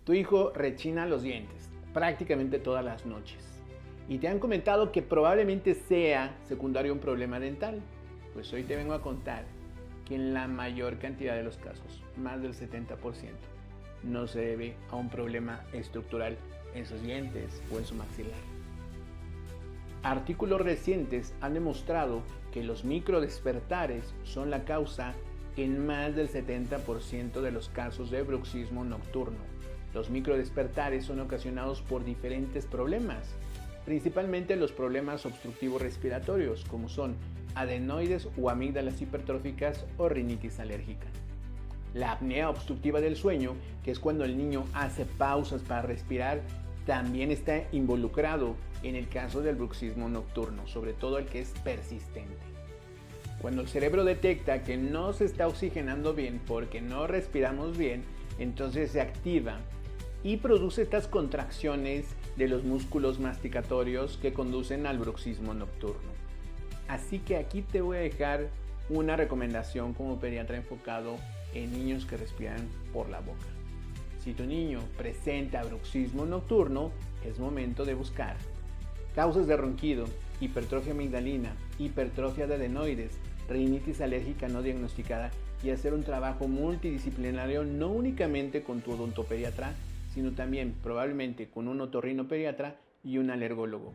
Tu hijo rechina los dientes prácticamente todas las noches y te han comentado que probablemente sea secundario a un problema dental. Pues hoy te vengo a contar que en la mayor cantidad de los casos, más del 70%, no se debe a un problema estructural en sus dientes o en su maxilar. Artículos recientes han demostrado que los microdespertares son la causa en más del 70% de los casos de bruxismo nocturno. Los microdespertares son ocasionados por diferentes problemas, principalmente los problemas obstructivos respiratorios, como son adenoides o amígdalas hipertróficas o rinitis alérgica. La apnea obstructiva del sueño, que es cuando el niño hace pausas para respirar, también está involucrado en el caso del bruxismo nocturno, sobre todo el que es persistente. Cuando el cerebro detecta que no se está oxigenando bien porque no respiramos bien, entonces se activa y produce estas contracciones de los músculos masticatorios que conducen al bruxismo nocturno. Así que aquí te voy a dejar una recomendación como pediatra enfocado en niños que respiran por la boca. Si tu niño presenta bruxismo nocturno, es momento de buscar causas de ronquido, hipertrofia amigdalina, hipertrofia de adenoides, rinitis alérgica no diagnosticada y hacer un trabajo multidisciplinario no únicamente con tu odontopediatra, sino también probablemente con un otorrinopediatra y un alergólogo.